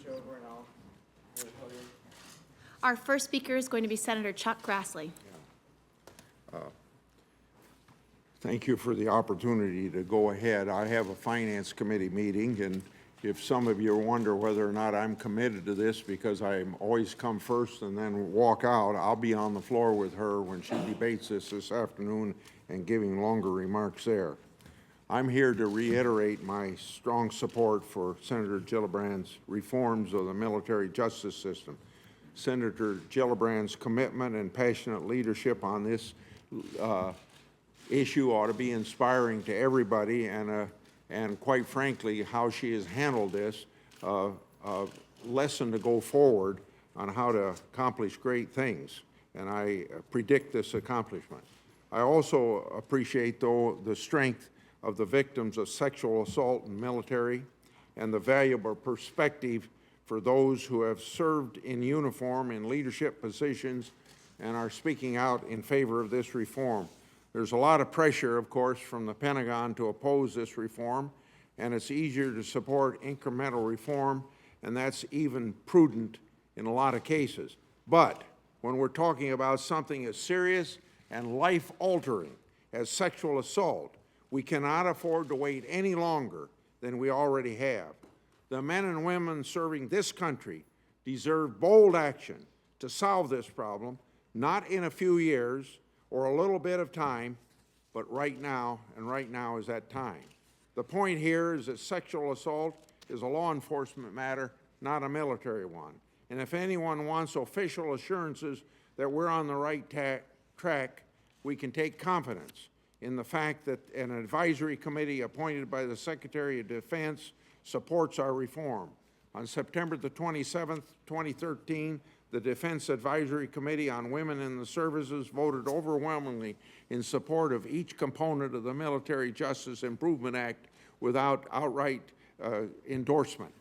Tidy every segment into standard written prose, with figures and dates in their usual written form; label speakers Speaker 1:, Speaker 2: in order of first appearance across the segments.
Speaker 1: reach over and I'll tell you.
Speaker 2: Our first speaker is going to be Senator Chuck Grassley.
Speaker 3: Thank you for the opportunity to go ahead. I have a Finance Committee meeting, and if some of you wonder whether or not I'm committed to this because I always come first and then walk out, I'll be on the floor with her when she debates this afternoon and giving longer remarks there. I'm here to reiterate my strong support for Senator Gillibrand's reforms of the military justice system. Senator Gillibrand's commitment and passionate leadership on this issue ought to be inspiring to everybody, and quite frankly, how she has handled this, a lesson to go forward on how to accomplish great things, and I predict this accomplishment. I also appreciate, though, the strength of the victims of sexual assault in military and the valuable perspective for those who have served in uniform in leadership positions and are speaking out in favor of this reform. There's a lot of pressure, of course, from the Pentagon to oppose this reform, and it's easier to support incremental reform, and that's even prudent in a lot of cases. But when we're talking about something as serious and life-altering as sexual assault, we cannot afford to wait any longer than we already have. The men and women serving this country deserve bold action to solve this problem, not in a few years or a little bit of time, but right now, and right now is that time. The point here is that sexual assault is a law enforcement matter, not a military one. And if anyone wants official assurances that we're on the right track, we can take confidence in the fact that an advisory committee appointed by the Secretary of Defense supports our reform. On September the 27th, 2013, the Defense Advisory Committee on Women in the Services voted overwhelmingly in support of each component of the Military Justice Improvement Act without outright endorsement.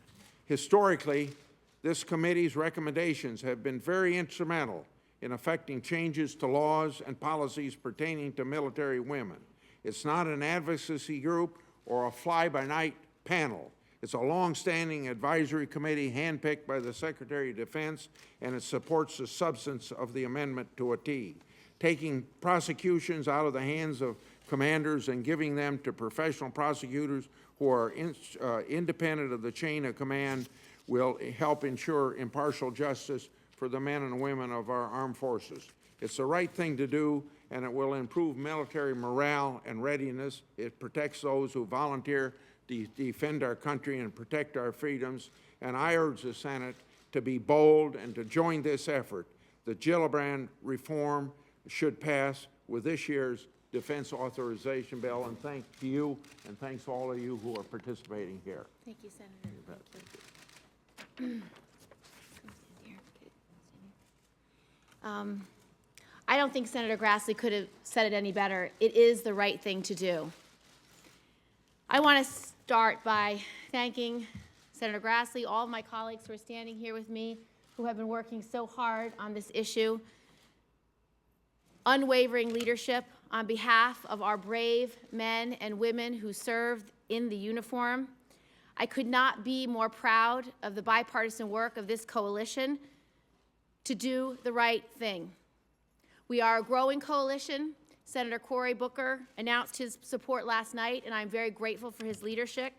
Speaker 3: Historically, this committee's recommendations have been very instrumental in effecting changes to laws and policies pertaining to military women. It's not an advocacy group or a fly-by-night panel. It's a long-standing advisory committee handpicked by the Secretary of Defense, and it supports the substance of the amendment to a T. Taking prosecutions out of the hands of commanders and giving them to professional prosecutors who are independent of the chain of command will help ensure impartial justice for the men and women of our armed forces. It's the right thing to do, and it will improve military morale and readiness. It protects those who volunteer to defend our country and protect our freedoms, and I urge the Senate to be bold and to join this effort. The Gillibrand reform should pass with this year's defense authorization bill, and thank you, and thanks to all of you who are participating here.
Speaker 2: Thank you, Senator. Thank you. I don't think Senator Grassley could have said it any better. It is the right thing to do. I want to start by thanking Senator Grassley, all of my colleagues who are standing here with me, who have been working so hard on this issue. Unwavering leadership on behalf of our brave men and women who served in the uniform. I could not be more proud of the bipartisan work of this coalition to do the right thing. We are a growing coalition. Senator Cory Booker announced his support last night, and I'm very grateful for his leadership.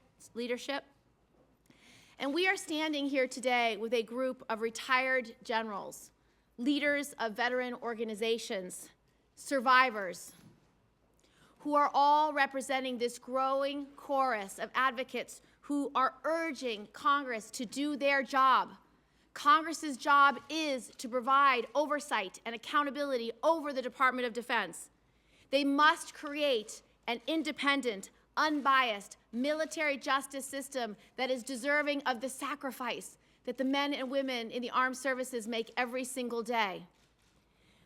Speaker 2: And we are standing here today with a group of retired generals, leaders of veteran organizations, survivors, who are all representing this growing chorus of advocates who are urging Congress to do their job. Congress's job is to provide oversight and accountability over the Department of Defense. They must create an independent, unbiased military justice system that is deserving of the sacrifice that the men and women in the armed services make every single day.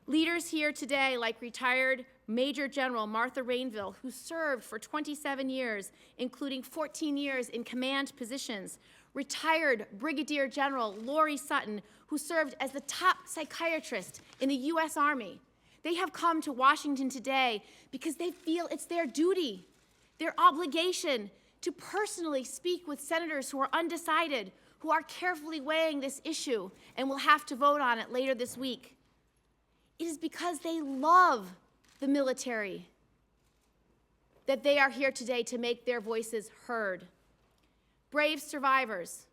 Speaker 2: Leaders here today, like retired Major General Martha Rainville, who served for 27 years, including 14 years in command positions, retired Brigadier General Lori Sutton, who served as the top psychiatrist in the U.S. Army. They have come to Washington today because they feel it's their duty, their obligation to personally speak with senators who are undecided, who are carefully weighing this issue and will have to vote on it later this week. It is because they love the military that they are here today to make their voices heard. Brave survivors,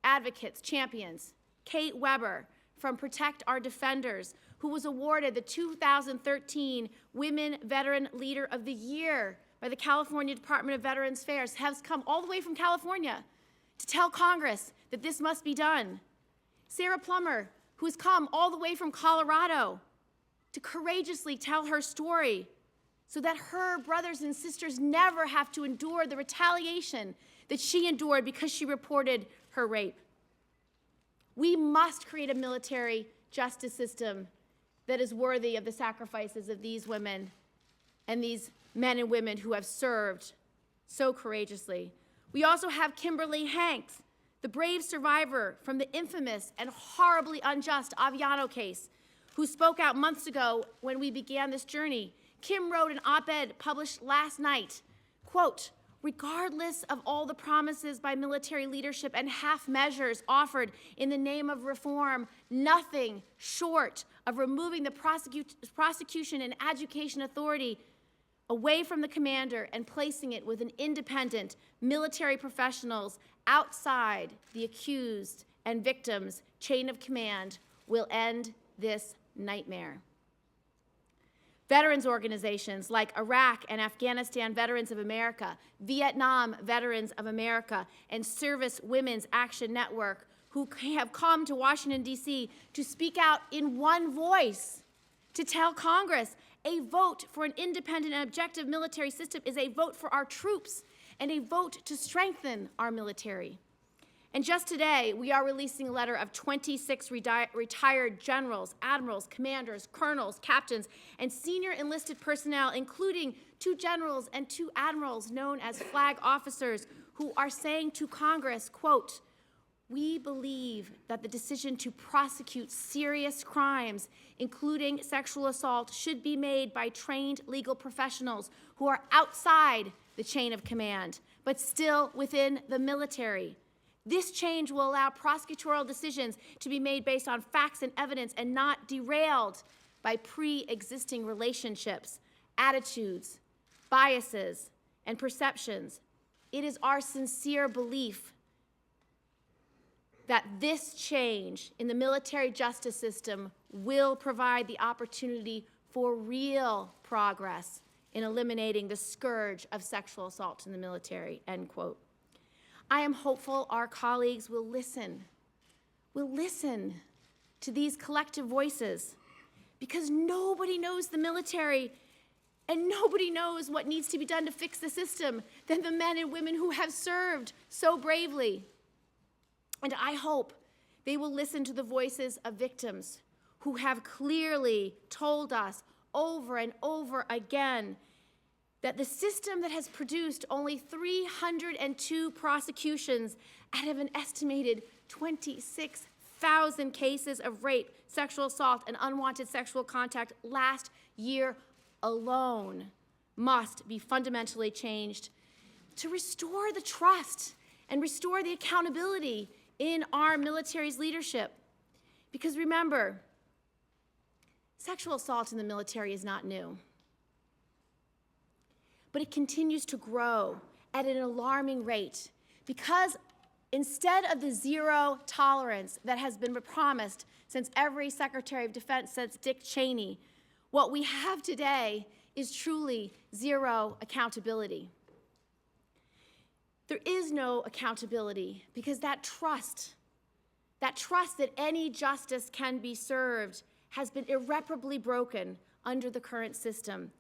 Speaker 2: advocates, champions, Kate Weber from Protect Our Defenders, who was awarded the 2013 Women Veteran Leader of the Year by the California Department of Veterans Affairs, has come all the way from California to tell Congress that this must be done. Sarah Plummer, who's come all the way from Colorado to courageously tell her story so that her brothers and sisters never have to endure the retaliation that she endured because she reported her rape. We must create a military justice system that is worthy of the sacrifices of these women and these men and women who have served so courageously. We also have Kimberly Hanks, the brave survivor from the infamous and horribly unjust Aviano case, who spoke out months ago when we began this journey. Kim wrote an op-ed published last night, quote, "Regardless of all the promises by military leadership and half measures offered in the name of reform, nothing short of removing the prosecution and adjudication authority away from the commander and placing it with an independent military professionals outside the accused and victims' chain of command will end this nightmare." Veterans organizations like Iraq and Afghanistan Veterans of America, Vietnam Veterans of America, and Service Women's Action Network, who have come to Washington, D.C. to speak out in one voice, to tell Congress a vote for an independent and objective military system is a vote for our troops and a vote to strengthen our military. And just today, we are releasing a letter of 26 retired generals, admirals, commanders, colonels, captains, and senior enlisted personnel, including 2 generals and 2 admirals known as flag officers, who are saying to Congress, quote, "We believe that the decision to prosecute serious crimes, including sexual assault, should be made by trained legal professionals who are outside the chain of command, but still within the military. This change will allow prosecutorial decisions to be made based on facts and evidence and not derailed by pre-existing relationships, attitudes, biases, and perceptions. It is our sincere belief that this change in the military justice system will provide the opportunity for real progress in eliminating the scourge of sexual assault in the military," end quote. I am hopeful our colleagues will listen to these collective voices, because nobody knows the military and nobody knows what needs to be done to fix the system than the men and women who have served so bravely. And I hope they will listen to the voices of victims who have clearly told us over and over again that the system that has produced only 302 prosecutions out of an estimated 26,000 cases of rape, sexual assault, and unwanted sexual contact last year alone must be fundamentally changed to restore the trust and restore the accountability in our military's leadership. Because remember, sexual assault in the military is not new, but it continues to grow at an alarming rate because instead of the zero tolerance that has been promised since every Secretary of Defense since Dick Cheney, what we have today is truly zero accountability. There is no accountability because that trust that any justice can be served has been irreparably broken under the current system,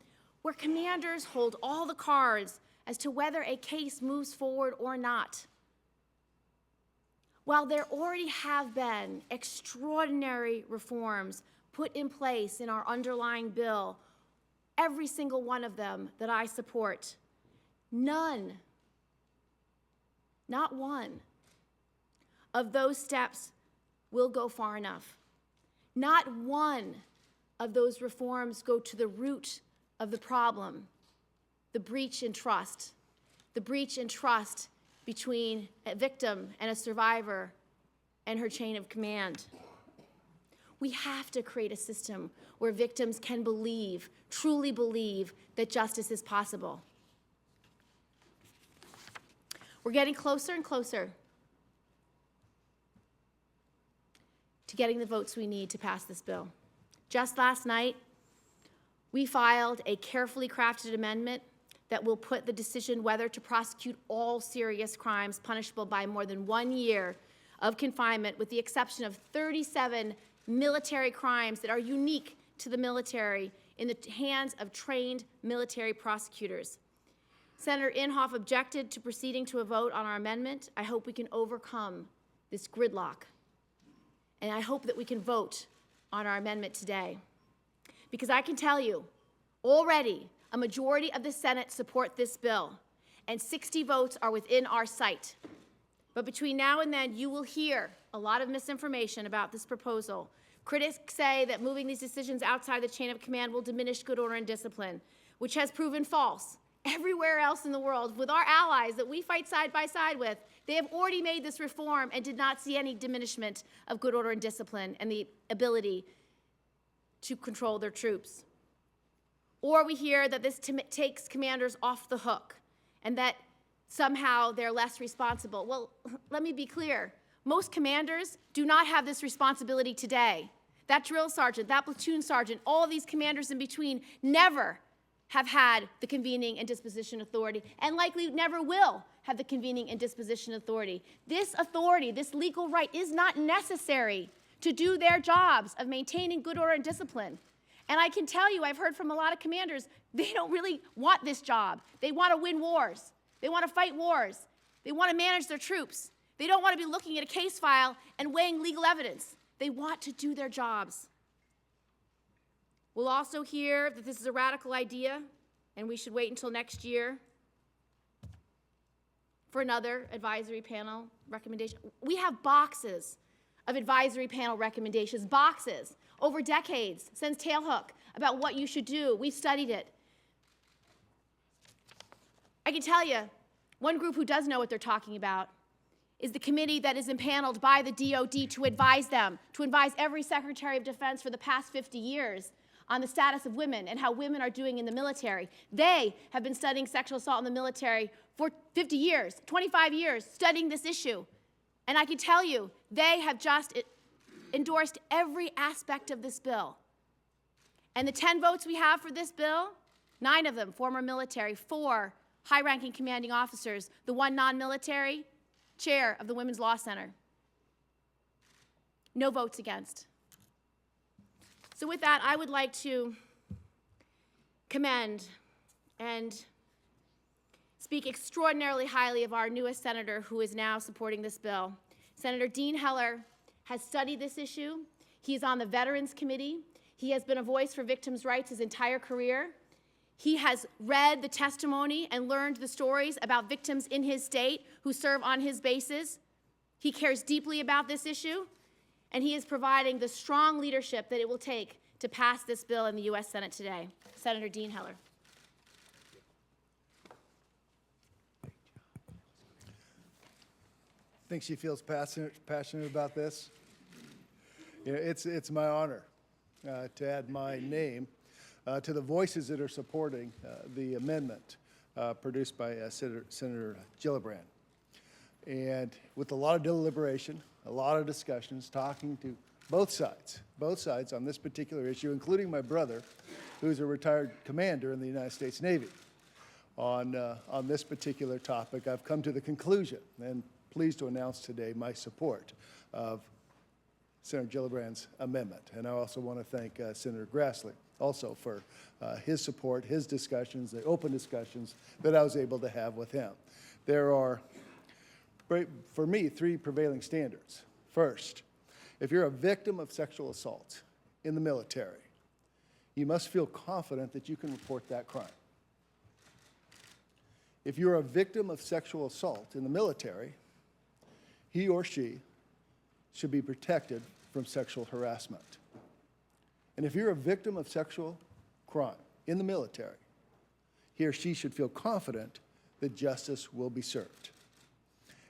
Speaker 2: where commanders hold all the cards as to whether a case moves forward or not. While there already have been extraordinary reforms put in place in our underlying bill, every single one of them that I support, none, not one, of those steps will go far enough. Not one of those reforms go to the root of the problem, the breach in trust between a victim and a survivor and her chain of command. We have to create a system where victims can believe, truly believe, that justice is possible. We're getting closer and closer to getting the votes we need to pass this bill. Just last night, we filed a carefully crafted amendment that will put the decision whether to prosecute all serious crimes punishable by more than 1 year of confinement, with the exception of 37 military crimes that are unique to the military, in the hands of trained military prosecutors. Senator Inhofe objected to proceeding to a vote on our amendment. I hope we can overcome this gridlock, and I hope that we can vote on our amendment today. Because I can tell you, already a majority of the Senate support this bill, and 60 votes are within our sight. But between now and then, you will hear a lot of misinformation about this proposal. Critics say that moving these decisions outside the chain of command will diminish good order and discipline, which has proven false. Everywhere else in the world, with our allies that we fight side by side with, they have already made this reform and did not see any diminishment of good order and discipline and the ability to control their troops. Or we hear that this takes commanders off the hook and that somehow they're less responsible. Well, let me be clear. Most commanders do not have this responsibility today. That drill sergeant, that platoon sergeant, all of these commanders in between never have had the convening and disposition authority, and likely never will have the convening and disposition authority. This authority, this legal right, is not necessary to do their jobs of maintaining good order and discipline. And I can tell you, I've heard from a lot of commanders, they don't really want this job. They want to win wars. They want to fight wars. They want to manage their troops. They don't want to be looking at a case file and weighing legal evidence. They want to do their jobs. We'll also hear that this is a radical idea and we should wait until next year for another advisory panel recommendation. We have boxes of advisory panel recommendations, boxes, over decades, since Tailhook, about what you should do. We've studied it. I can tell you, one group who does know what they're talking about is the committee that is impaneled by the DOD to advise them, to advise every Secretary of Defense for the past 50 years on the status of women and how women are doing in the military. They have been studying sexual assault in the military for 50 years, 25 years, studying this issue. And I can tell you, they have just endorsed every aspect of this bill. And the 10 votes we have for this bill, 9 of them former military, 4 high-ranking commanding officers, the 1 non-military, chair of the Women's Law Center. No votes against. So with that, I would like to commend and speak extraordinarily highly of our newest senator who is now supporting this bill. Senator Dean Heller has studied this issue. He is on the Veterans Committee. He has been a voice for victims' rights his entire career. He has read the testimony and learned the stories about victims in his state who serve on his bases. He cares deeply about this issue, and he is providing the strong leadership that it will take to pass this bill in the U.S. Senate today. Senator Dean Heller.
Speaker 4: I think she feels passionate about this. You know, it's my honor to add my name to the voices that are supporting the amendment produced by Senator Gillibrand. And with a lot of deliberation, a lot of discussions, talking to both sides on this particular issue, including my brother, who's a retired commander in the United States Navy. On this particular topic, I've come to the conclusion, and pleased to announce today my support of Senator Gillibrand's amendment. And I also want to thank Senator Grassley also for his support, his discussions, the open discussions that I was able to have with him. There are, for me, 3 prevailing standards. First, if you're a victim of sexual assault in the military, you must feel confident that you can report that crime. If you're a victim of sexual assault in the military, he or she should be protected from sexual harassment. And if you're a victim of sexual crime in the military, he or she should feel confident that justice will be served.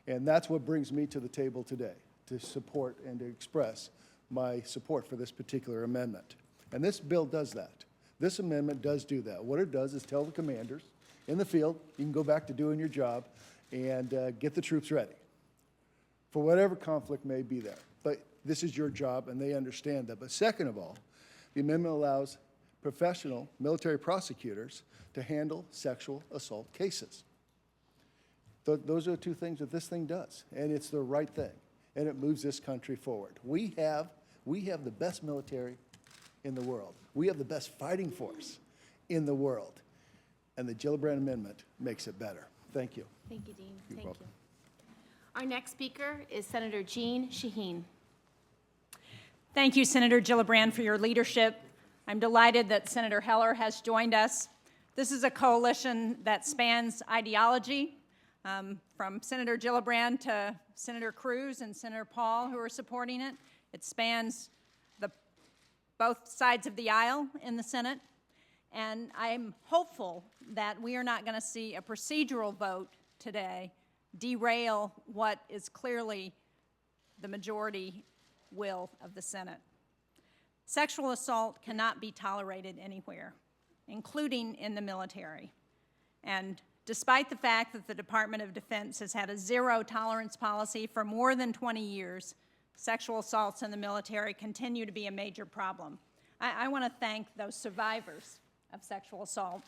Speaker 4: And that's what brings me to the table today, to support and to express my support for this particular amendment. And this bill does that. This amendment does do that. What it does is tell the commanders in the field, you can go back to doing your job and get the troops ready for whatever conflict may be there. But this is your job, and they understand that. But second of all, the amendment allows professional military prosecutors to handle sexual assault cases. Those are the two things that this thing does, and it's the right thing, and it moves this country forward. We have the best military in the world. We have the best fighting force in the world, and the Gillibrand Amendment makes it better. Thank you.
Speaker 2: Thank you, Dean.
Speaker 4: You're
Speaker 2: Thank
Speaker 4: welcome.
Speaker 2: you. Our next speaker is Senator Jean Shaheen.
Speaker 5: Thank you, Senator Gillibrand, for your leadership. I'm delighted that Senator Heller has joined us. This is a coalition that spans ideology, from Senator Gillibrand to Senator Cruz and Senator Paul, who are supporting it. It spans both sides of the aisle in the Senate, and I'm hopeful that we are not going to see a procedural vote today derail what is clearly the majority will of the Senate. Sexual assault cannot be tolerated anywhere, including in the military. And despite the fact that the Department of Defense has had a zero-tolerance policy for more than 20 years, sexual assaults in the military continue to be a major problem. I want to thank those survivors of sexual assault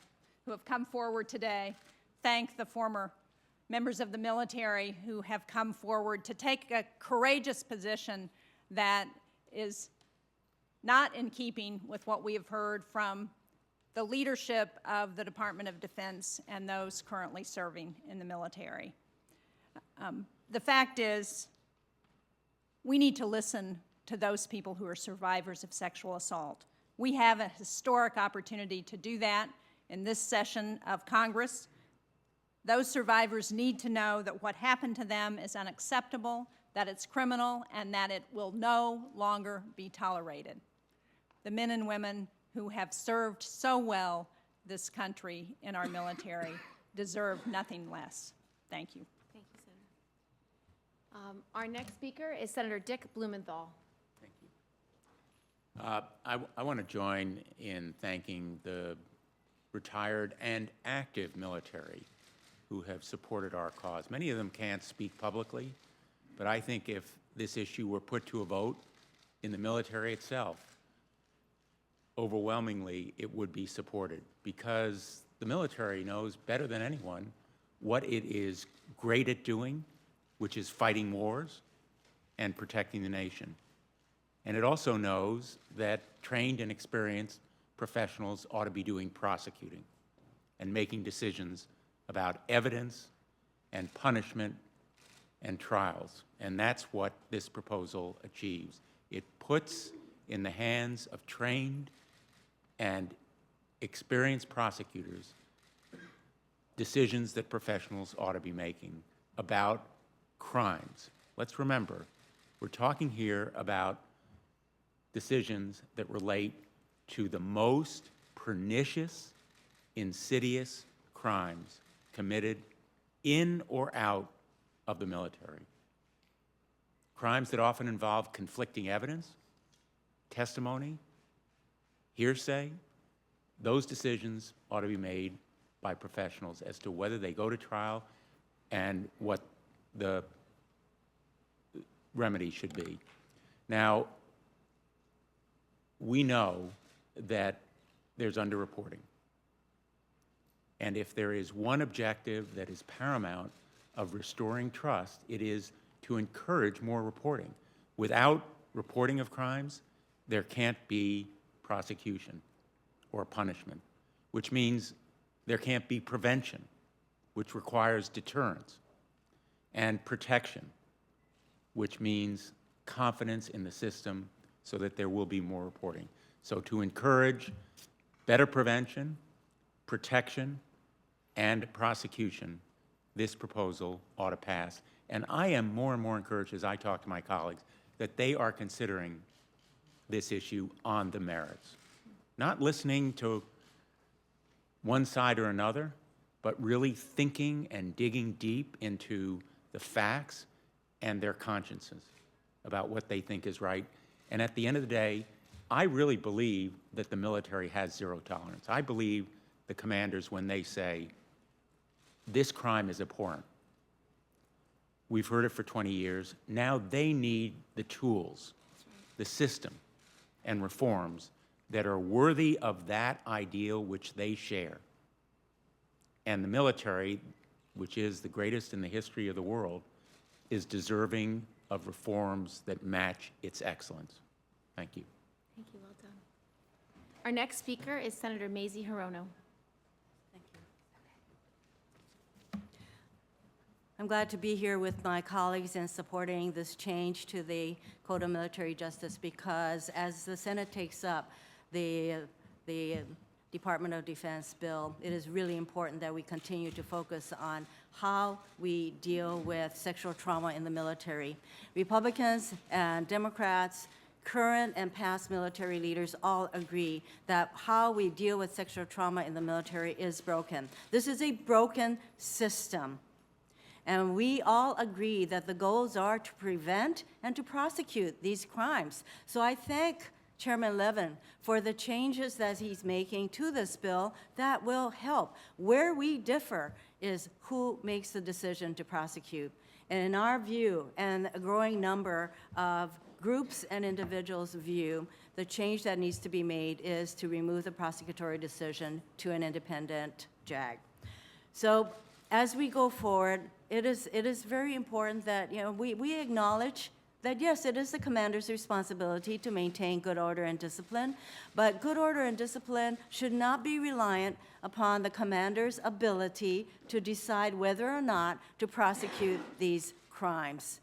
Speaker 5: who have come forward today, thank the former members of the military who have come forward to take a courageous position that is not in keeping with what we have heard from the leadership of the Department of Defense and those currently serving in the military. The fact is, we need to listen to those people who are survivors of sexual assault. We have a historic opportunity to do that in this session of Congress. Those survivors need to know that what happened to them is unacceptable, that it's criminal, and that it will no longer be tolerated. The men and women who have served so well this country in our military deserve nothing less. Thank you.
Speaker 2: Thank you, Senator. Our next speaker is Senator Dick Blumenthal.
Speaker 6: Thank you. I want to join in thanking the retired and active military who have supported our cause. Many of them can't speak publicly, but I think if this issue were put to a vote in the military itself, overwhelmingly it would be supported, because the military knows better than anyone what it is great at doing, which is fighting wars and protecting the nation. And it also knows that trained and experienced professionals ought to be doing prosecuting and making decisions about evidence and punishment and trials. And that's what this proposal achieves. It puts in the hands of trained and experienced prosecutors decisions that professionals ought to be making about crimes. Let's remember, we're talking here about decisions that relate to the most pernicious, insidious crimes committed in or out of the military. Crimes that often involve conflicting evidence, testimony, hearsay. Those decisions ought to be made by professionals as to whether they go to trial and what the remedy should be. Now, we know that there's underreporting. And if there is one objective that is paramount of restoring trust, it is to encourage more reporting. Without reporting of crimes, there can't be prosecution or punishment, which means there can't be prevention, which requires deterrence, and protection, which means confidence in the system so that there will be more reporting. So to encourage better prevention, protection, and prosecution, this proposal ought to pass. And I am more and more encouraged as I talk to my colleagues that they are considering this issue on the merits. Not listening to one side or another, but really thinking and digging deep into the facts and their consciences. about what they think is right. And at the end of the day, I really believe that the military has zero tolerance. I believe the commanders when they say, this crime is abhorrent. We've heard it for 20 years. Now they need the tools, the system, and reforms that are worthy of that ideal which they share. And the military, which is the greatest in the history of the world, is deserving of reforms that match its excellence. Thank you.
Speaker 2: Thank you, well done. Our next speaker is Senator Mazie Hirono.
Speaker 7: I'm glad to be here with my colleagues in supporting this change to the Code of Military Justice because as the Senate takes up the Department of Defense bill, it is really important that we continue to focus on how we deal with sexual trauma in the military. Republicans and Democrats, current and past military leaders all agree that how we deal with sexual trauma in the military is broken. This is a broken system. And we all agree that the goals are to prevent and to prosecute these crimes. So I thank Chairman Levin for the changes that he's making to this bill that will help. Where we differ is who makes the decision to prosecute. And in our view, and a growing number of groups and individuals' view, the change that needs to be made is to remove the prosecutorial decision to an independent JAG. So as we go forward, it is very important that we acknowledge that yes, it is the commander's responsibility to maintain good order and discipline, but good order and discipline should not be reliant upon the commander's ability to decide whether or not to prosecute these crimes.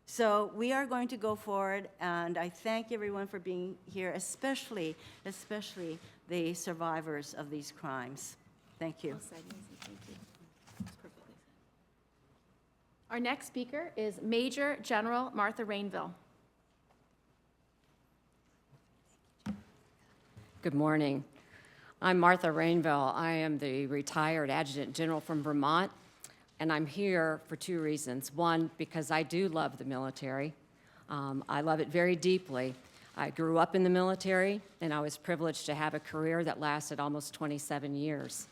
Speaker 7: So we are going to go forward, and I thank everyone for being here, especially the survivors of these crimes. Thank you.
Speaker 2: Well said, Mazie. Thank you. That's perfectly said. Our next speaker is Major General Martha Rainville.
Speaker 8: Good morning. I'm Martha Rainville. I am the retired Adjutant General from Vermont, and I'm here for two reasons. One, because I do love the military. I love it very deeply. I grew up in the military, and I was privileged to have a career that lasted almost 27 years.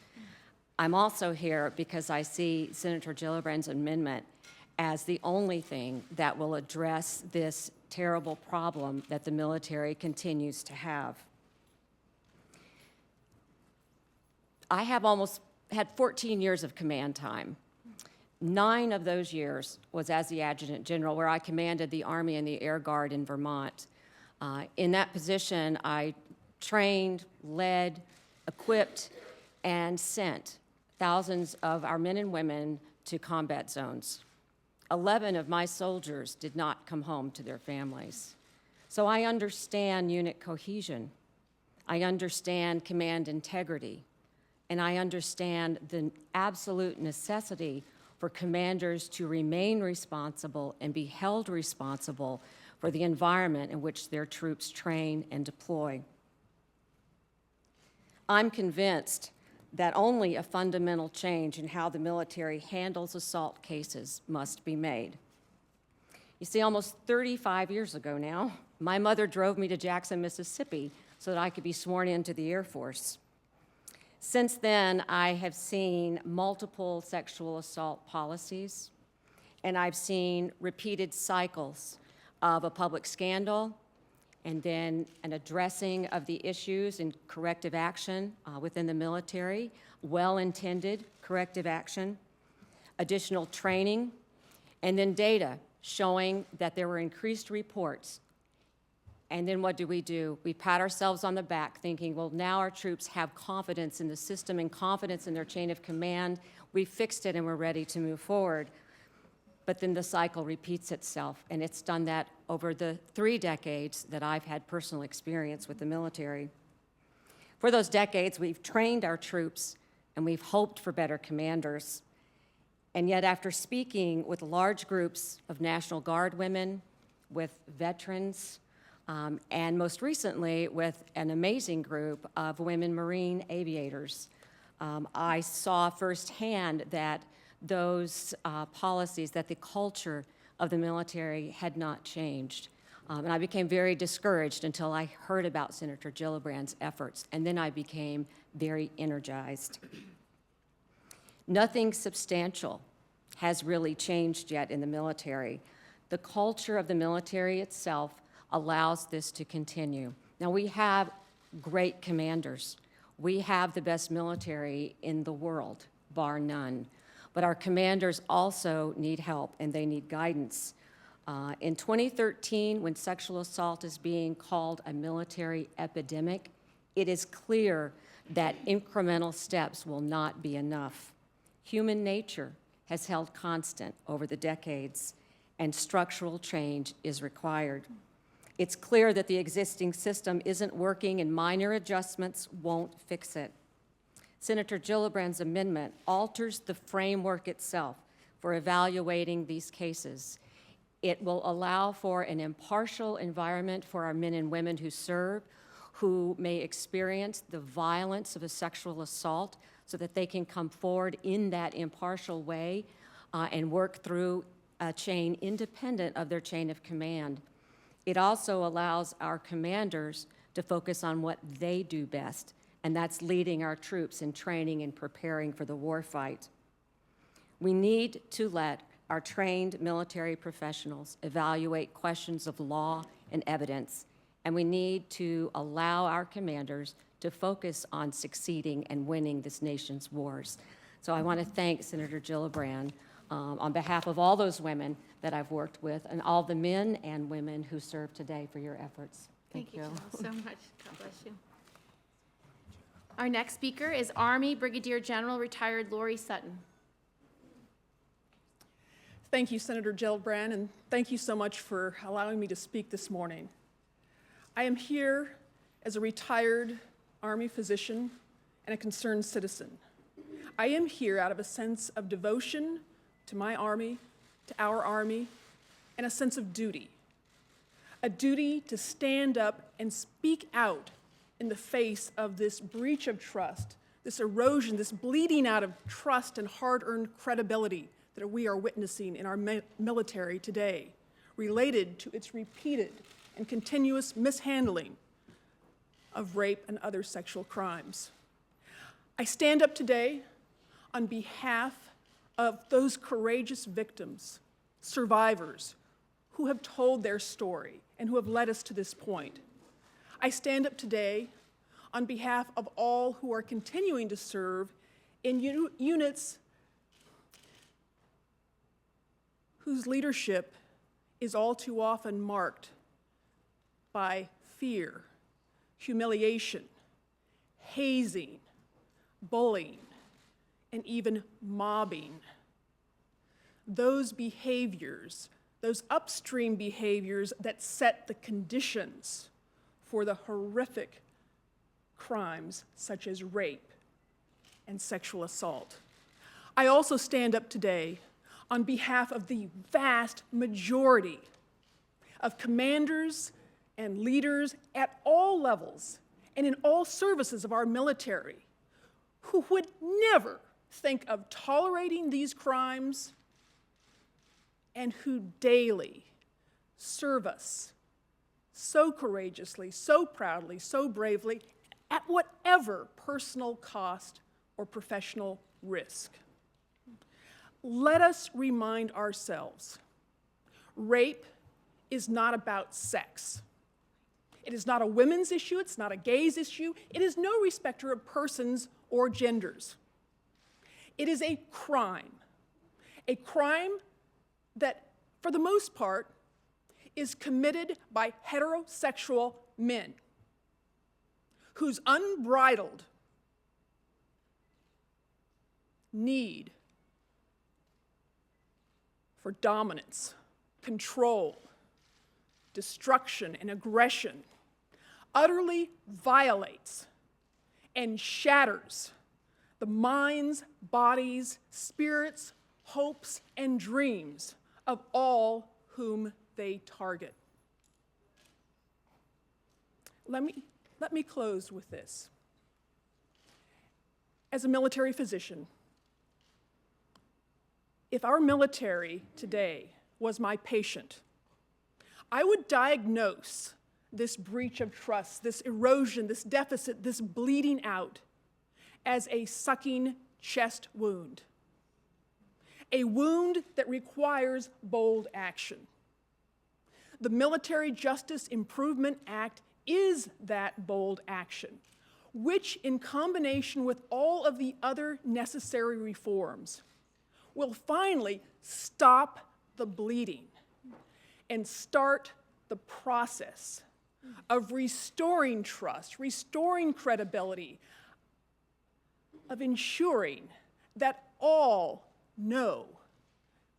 Speaker 8: I'm also here because I see Senator Gillibrand's amendment as the only thing that will address this terrible problem that the military continues to have. I have almost had 14 years of command time. 9 of those years was as the Adjutant General, where I commanded the Army and the Air Guard in Vermont. In that position, I trained, led, equipped, and sent thousands of our men and women to combat zones. 11 of my soldiers did not come home to their families. So I understand unit cohesion. I understand command integrity. And I understand the absolute necessity for commanders to remain responsible and be held responsible for the environment in which their troops train and deploy. I'm convinced that only a fundamental change in how the military handles assault cases must be made. You see, almost 35 years ago now, my mother drove me to Jackson, Mississippi, so that I could be sworn into the Air Force. Since then, I have seen multiple sexual assault policies, and I've seen repeated cycles of a public scandal, and then an addressing of the issues and corrective action within the military, well-intended corrective action, additional training, and then data showing that there were increased reports. And then what do? We pat ourselves on the back thinking, well, now our troops have confidence in the system and confidence in their chain of command. We fixed it and we're ready to move forward. But then the cycle repeats itself, and it's done that over the 3 decades that I've had personal experience with the military. For those decades, we've trained our troops and we've hoped for better commanders. And yet after speaking with large groups of National Guard women, with veterans, and most recently with an amazing group of women Marine aviators, I saw firsthand that those policies, that the culture of the military had not changed. And I became very discouraged until I heard about Senator Gillibrand's efforts, and then I became very energized. Nothing substantial has really changed yet in the military. The culture of the military itself allows this to continue. Now, we have great commanders. We have the best military in the world, bar none. But our commanders also need help, and they need guidance. In 2013, when sexual assault is being called a military epidemic, it is clear that incremental steps will not be enough. Human nature has held constant over the decades, and structural change is required. It's clear that the existing system isn't working, and minor adjustments won't fix it. Senator Gillibrand's amendment alters the framework itself for evaluating these cases. It will allow for an impartial environment for our men and women who serve, who may experience the violence of a sexual assault, so that they can come forward in that impartial way and work through a chain independent of their chain of command. It also allows our commanders to focus on what they do best, and that's leading our troops in training and preparing for the war fight. We need to let our trained military professionals evaluate questions of law and evidence, and we need to allow our commanders to focus on succeeding and winning this nation's wars. So I want to thank Senator Gillibrand on behalf of all those women that I've worked with and all the men and women who serve today for your efforts.
Speaker 2: Thank you, Jill, so much. God bless you. Our next speaker is Army Brigadier General retired Lori Sutton.
Speaker 9: Thank you, Senator Gillibrand, and thank you so much for allowing me to speak this morning. I am here as a retired Army physician and a concerned citizen. I am here out of a sense of devotion to my Army, to our Army, and a sense of duty. A duty to stand up and speak out in the face of this breach of trust, this erosion, this bleeding out of trust and hard-earned credibility that we are witnessing in our military today, related to its repeated and continuous mishandling of rape and other sexual crimes. I stand up today on behalf of those courageous victims, survivors, who have told their story and who have led us to this point. I stand up today on behalf of all who are continuing to serve in units whose leadership is all too often marked by fear, humiliation, hazing, bullying, and even mobbing. Those behaviors, those upstream behaviors that set the conditions for the horrific crimes such as rape and sexual assault. I also stand up today on behalf of the vast majority of commanders and leaders at all levels and in all services of our military who would never think of tolerating these crimes and who daily serve us so courageously, so proudly, so bravely, at whatever personal cost or professional risk. Let us remind ourselves, rape is not about sex. It is not a women's issue, it's not a gay's issue, it is no respecter of persons or genders. It is a crime that, for the most part, is committed by heterosexual men whose unbridled need for dominance, control, destruction, and aggression utterly violates and shatters the minds, bodies, spirits, hopes, and dreams of all whom they target. Let me close with this. As a military physician, if our military today was my patient, I would diagnose this breach of trust, this erosion, this deficit, this bleeding out as a sucking chest wound. A wound that requires bold action. The Military Justice Improvement Act is that bold action, which in combination with all of the other necessary reforms will finally stop the bleeding and start the process of restoring trust, restoring credibility, of ensuring that all know,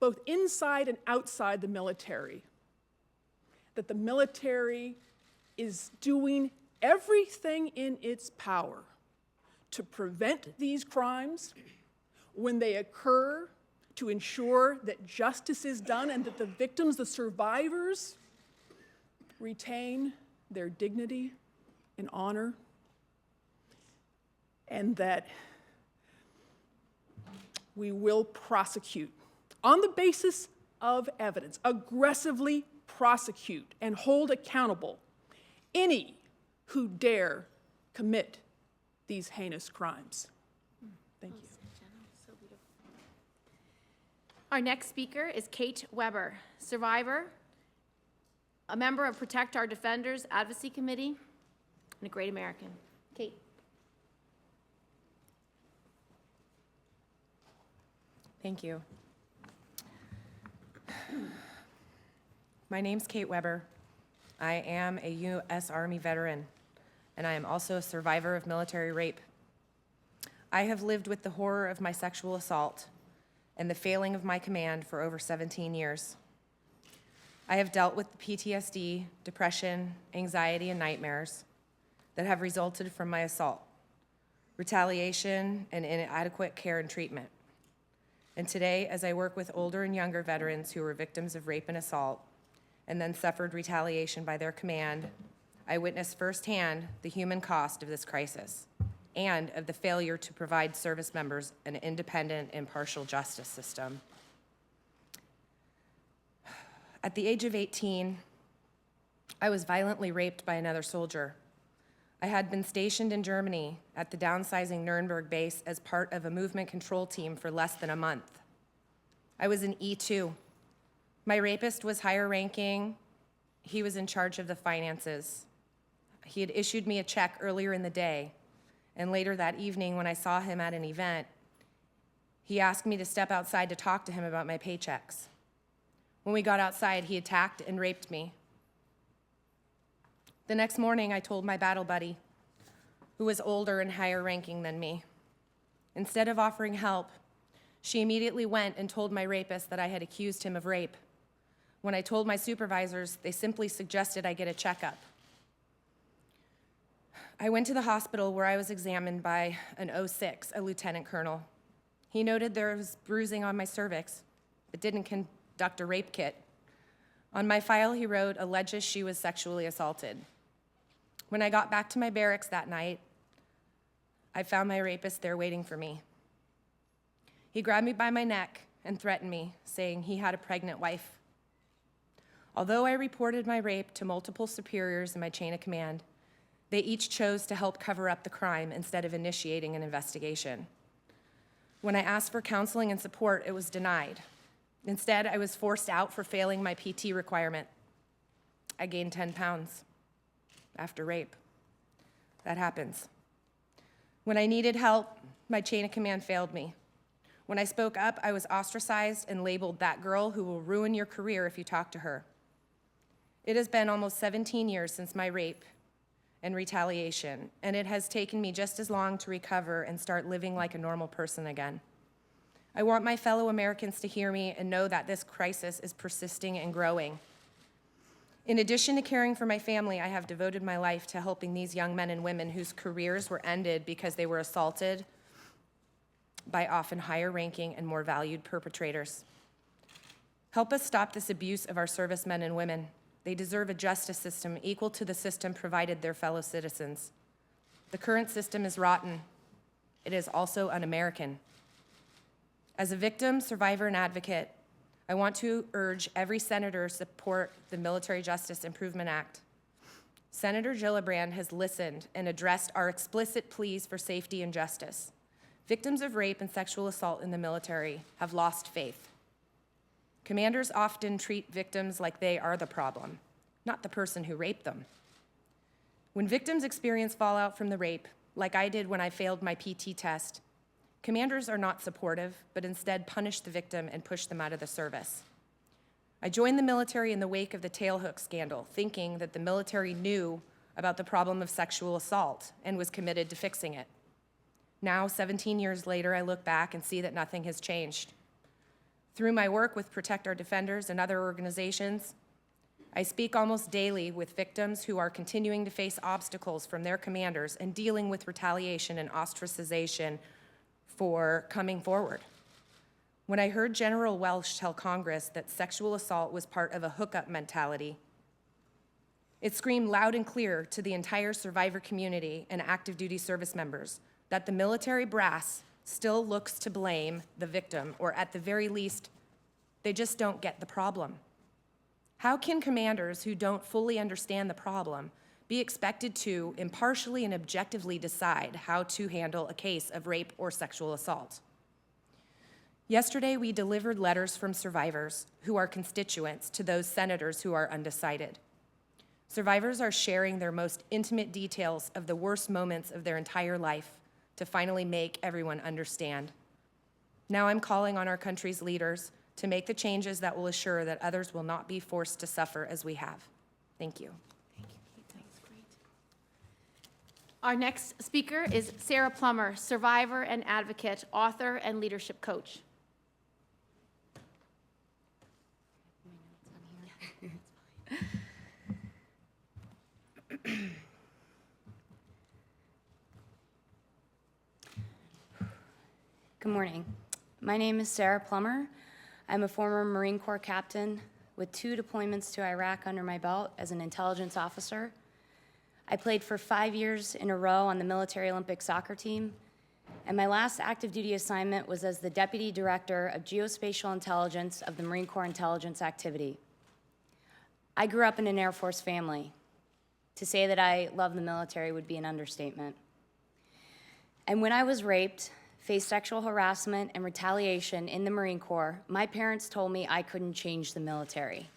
Speaker 9: both inside and outside the military, that the military is doing everything in its power to prevent these crimes when they occur, to ensure that justice is done and that the victims, the survivors, retain their dignity and honor, and that we will prosecute on the basis of evidence, aggressively prosecute and hold accountable any who dare commit these heinous crimes. Thank you.
Speaker 2: Our next speaker is Kate Weber, survivor, a member of Protect Our Defenders Advocacy Committee, and a great American. Kate.
Speaker 10: Thank you. My name's Kate Weber. I am a U.S. Army veteran, and I am also a survivor of military rape. I have lived with the horror of my sexual assault and the failing of my command for over 17 years. I have dealt with the PTSD, depression, anxiety, and nightmares that have resulted from my assault, retaliation, and inadequate care and treatment. And today, as I work with older and younger veterans who were victims of rape and assault and then suffered retaliation by their command, I witness firsthand the human cost of this crisis and of the failure to provide service members an independent, impartial justice system. At the age of 18, I was violently raped by another soldier. I had been stationed in Germany at the downsizing Nuremberg base as part of a movement control team for less than a month. I was an E2. My rapist was higher ranking. He was in charge of the finances. He had issued me a check earlier in the day, and later that evening when I saw him at an event, he asked me to step outside to talk to him about my paychecks. When we got outside, he attacked and raped me. The next morning, I told my battle buddy, who was older and higher ranking than me. Instead of offering help, she immediately went and told my rapist that I had accused him of rape. When I told my supervisors, they simply suggested I get a checkup. I went to the hospital where I was examined by an 06, a lieutenant colonel. He noted there was bruising on my cervix, but didn't conduct a rape kit. On my file, he wrote, alleges she was sexually assaulted. When I got back to my barracks that night, I found my rapist there waiting for me. He grabbed me by my neck and threatened me, saying he had a pregnant wife. Although I reported my rape to multiple superiors in my chain of command, they each chose to help cover up the crime instead of initiating an investigation. When I asked for counseling and support, it was denied. Instead, I was forced out for failing my PT requirement. I gained 10 pounds after rape. That happens. When I needed help, my chain of command failed me. When I spoke up, I was ostracized and labeled that girl who will ruin your career if you talk to her. It has been almost 17 years since my rape and retaliation, and it has taken me just as long to recover and start living like a normal person again. I want my fellow Americans to hear me and know that this crisis is persisting and growing. In addition to caring for my family, I have devoted my life to helping these young men and women whose careers were ended because they were assaulted by often higher ranking and more valued perpetrators. Help us stop this abuse of our servicemen and women. They deserve a justice system equal to the system provided their fellow citizens. The current system is rotten. It is also un-American. As a victim, survivor, and advocate, I want to urge every senator to support the Military Justice Improvement Act. Senator Gillibrand has listened and addressed our explicit pleas for safety and justice. Victims of rape and sexual assault in the military have lost faith. Commanders often treat victims like they are the problem, not the person who raped them. When victims experience fallout from the rape, like I did when I failed my PT test, commanders are not supportive, but instead punish the victim and push them out of the service. I joined the military in the wake of the tailhook scandal, thinking that the military knew about the problem of sexual assault and was committed to fixing it. Now, 17 years later, I look back and see that nothing has changed. Through my work with Protect Our Defenders and other organizations, I speak almost daily with victims who are continuing to face obstacles from their commanders and dealing with retaliation and ostracization for coming forward. When I heard General Welsh tell Congress that sexual assault was part of a hookup mentality, it screamed loud and clear to the entire survivor community and active duty service members that the military brass still looks to blame the victim, or at the very least, they just don't get the problem. How can commanders who don't fully understand the problem be expected to impartially and objectively decide how to handle a case of rape or sexual assault? Yesterday, we delivered letters from survivors who are constituents to those senators who are undecided. Survivors are sharing their most intimate details of the worst moments of their entire life to finally make everyone understand. Now I'm calling on our country's leaders to make the changes that will assure that others will not be forced to suffer as we have. Thank you.
Speaker 2: Our next speaker is Sarah Plummer, survivor and advocate, author and leadership coach.
Speaker 11: Good morning. My name is Sarah Plummer. I'm a former Marine Corps captain with 2 deployments to Iraq under my belt as an intelligence officer. I played for 5 years in a row on the military Olympic soccer team, and my last active duty assignment was as the Deputy Director of Geospatial Intelligence of the Marine Corps Intelligence Activity. I grew up in an Air Force family. To say that I love the military would be an understatement. And when I was raped, faced sexual harassment and retaliation in the Marine Corps, my parents told me I couldn't change the military.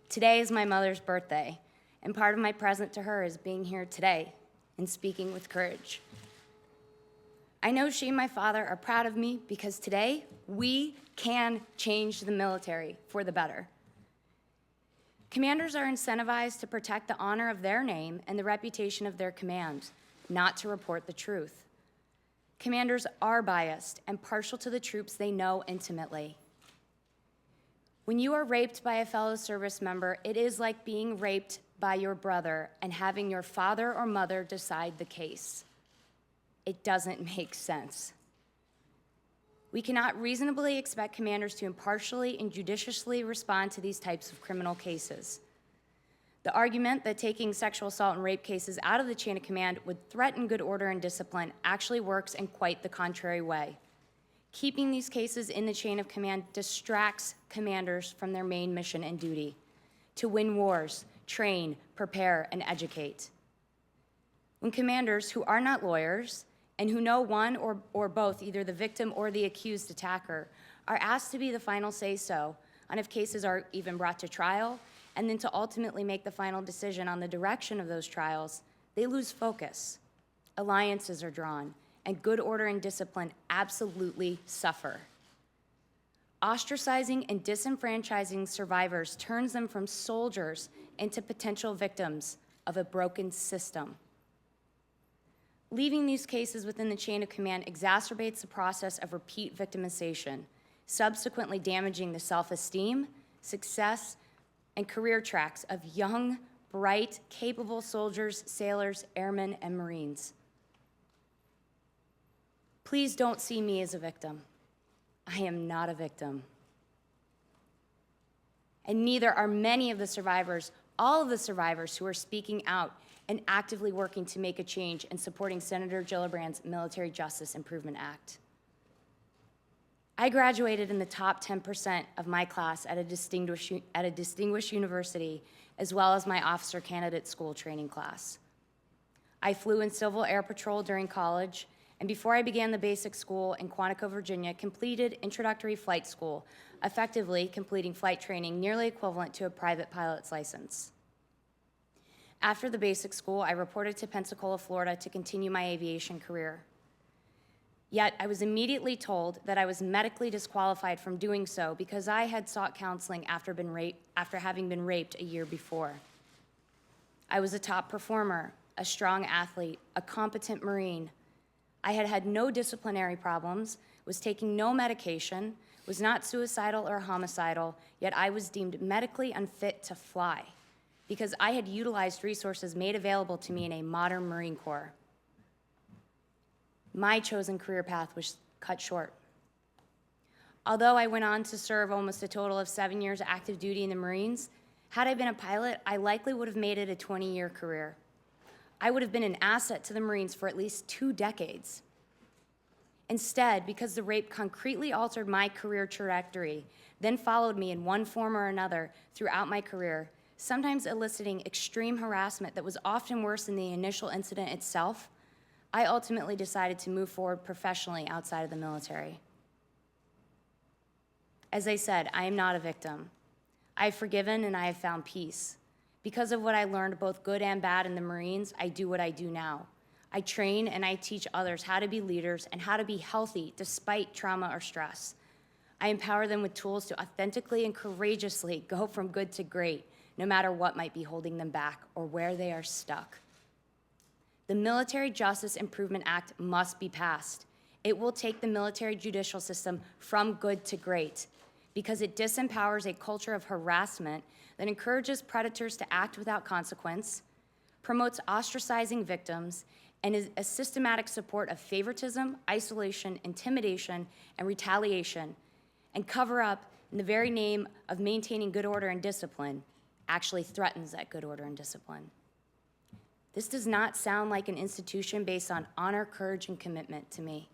Speaker 11: Today is my mother's birthday, and part of my present to her is being here today and speaking with courage. I know she and my father are proud of me because today we can change the military for the better. Commanders are incentivized to protect the honor of their name and the reputation of their command, not to report the truth. Commanders are biased and partial to the troops they know intimately. When you are raped by a fellow service member, it is like being raped by your brother and having your father or mother decide the case. It doesn't make sense. We cannot reasonably expect commanders to impartially and judiciously respond to these types of criminal cases. The argument that taking sexual assault and rape cases out of the chain of command would threaten good order and discipline actually works in quite the contrary way. Keeping these cases in the chain of command distracts commanders from their main mission and duty: to win wars, train, prepare, and educate. When commanders who are not lawyers and who know one or both, either the victim or the accused attacker, are asked to be the final say-so on if cases are even brought to trial, and then to ultimately make the final decision on the direction of those trials, they lose focus. Alliances are drawn, and good order and discipline absolutely suffer. Ostracizing and disenfranchising survivors turns them from soldiers into potential victims of a broken system. Leaving these cases within the chain of command exacerbates the process of repeat victimization, subsequently damaging the self-esteem, success, and career tracks of young, bright, capable soldiers, sailors, airmen, and Marines. Please don't see me as a victim. I am not a victim. And neither are many of the survivors, all of the survivors who are speaking out and actively working to make a change and supporting Senator Gillibrand's Military Justice Improvement Act. I graduated in the top 10% of my class at a distinguished university, as well as my officer candidate school training class. I flew in Civil Air Patrol during college, and before I began the basic school in Quantico, Virginia, completed introductory flight school, effectively completing flight training nearly equivalent to a private pilot's license. After the basic school, I reported to Pensacola, Florida to continue my aviation career. Yet, I was immediately told that I was medically disqualified from doing so because I had sought counseling after having been raped a year before. I was a top performer, a strong athlete, a competent Marine. I had had no disciplinary problems, was taking no medication, was not suicidal or homicidal, yet I was deemed medically unfit to fly because I had utilized resources made available to me in a modern Marine Corps. My chosen career path was cut short. Although I went on to serve almost a total of 7 years active duty in the Marines, had I been a pilot, I likely would have made it a 20-year career. I would have been an asset to the Marines for at least 2 decades. Instead, because the rape concretely altered my career trajectory, then followed me in one form or another throughout my career, sometimes eliciting extreme harassment that was often worse than the initial incident itself, I ultimately decided to move forward professionally outside of the military. As I said, I am not a victim. I have forgiven and I have found peace. Because of what I learned, both good and bad, in the Marines, I do what I do now. I train and I teach others how to be leaders and how to be healthy despite trauma or stress. I empower them with tools to authentically and courageously go from good to great, no matter what might be holding them back or where they are stuck. The Military Justice Improvement Act must be passed. It will take the military judicial system from good to great because it disempowers a culture of harassment that encourages predators to act without consequence, promotes ostracizing victims, and is a systematic support of favoritism, isolation, intimidation, and retaliation, and cover up in the very name of maintaining good order and discipline, actually threatens that good order and discipline. This does not sound like an institution based on honor, courage, and commitment to me.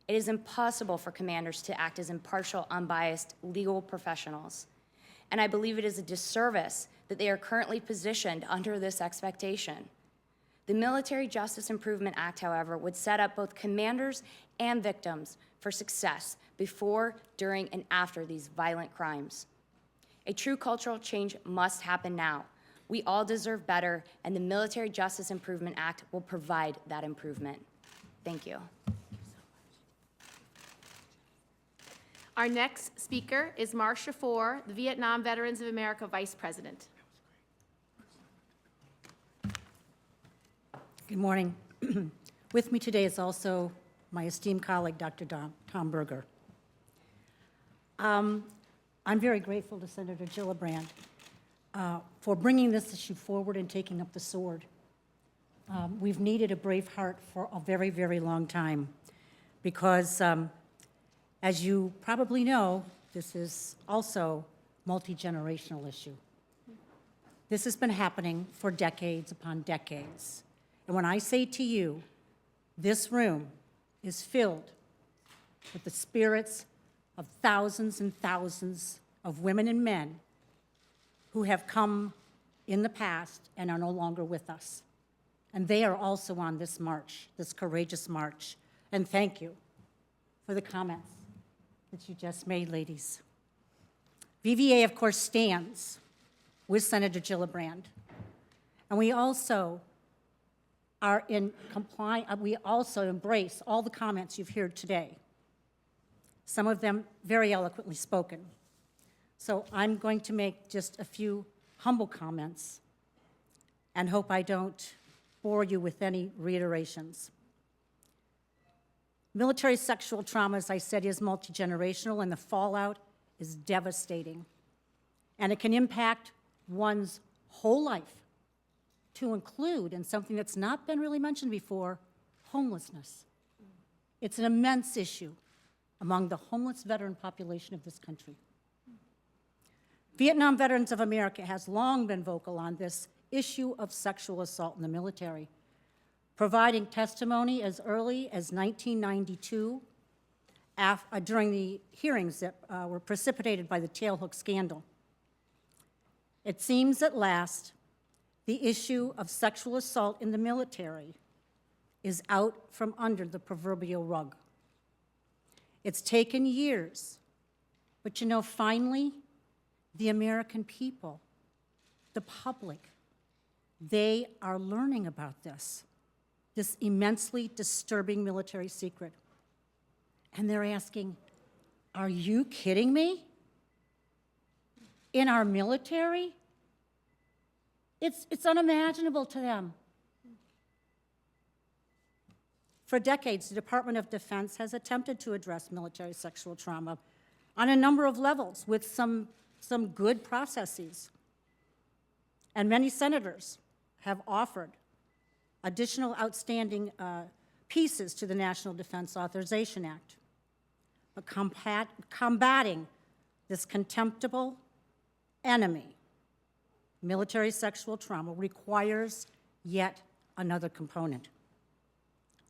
Speaker 11: It is impossible for commanders to act as impartial, unbiased legal professionals. And I believe it is a disservice that they are currently positioned under this expectation. The Military Justice Improvement Act, however, would set up both commanders and victims for success before, during, and after these violent crimes. A true cultural change must happen now. We all deserve better, and the Military Justice Improvement Act will provide that improvement. Thank you.
Speaker 2: Our next speaker is Marcia Four, the Vietnam Veterans of America Vice President.
Speaker 12: Good morning. With me today is also my esteemed colleague, Dr. Tom Berger. I'm very grateful to Senator Gillibrand for bringing this issue forward and taking up the sword. We've needed a brave heart for a very, very long time because, as you probably know, this is also a multi-generational issue. This has been happening for decades upon decades. And when I say to you, this room is filled with the spirits of thousands and thousands of women and men who have come in the past and are no longer with us. And they are also on this march, this courageous march. And thank you for the comments that you just made, ladies. VVA, of course, stands with Senator Gillibrand. And we also are in compliance, we also embrace all the comments you've heard today, some of them very eloquently spoken. So I'm going to make just a few humble comments and hope I don't bore you with any reiterations. Military sexual trauma, as I said, is multi-generational, and the fallout is devastating. And it can impact one's whole life, to include, and something that's not been really mentioned before, homelessness. It's an immense issue among the homeless veteran population of this country. Vietnam Veterans of America has long been vocal on this issue of sexual assault in the military, providing testimony as early as 1992 during the hearings that were precipitated by the tailhook scandal. It seems at last the issue of sexual assault in the military is out from under the proverbial rug. It's taken years, but you know, finally, the American people, the public, they are learning about this immensely disturbing military secret. And they're asking, are you kidding me? In our military? It's unimaginable to them. For decades, the Department of Defense has attempted to address military sexual trauma on a number of levels with some good processes. And many senators have offered additional outstanding pieces to the National Defense Authorization Act. But combating this contemptible enemy, military sexual trauma, requires yet another component,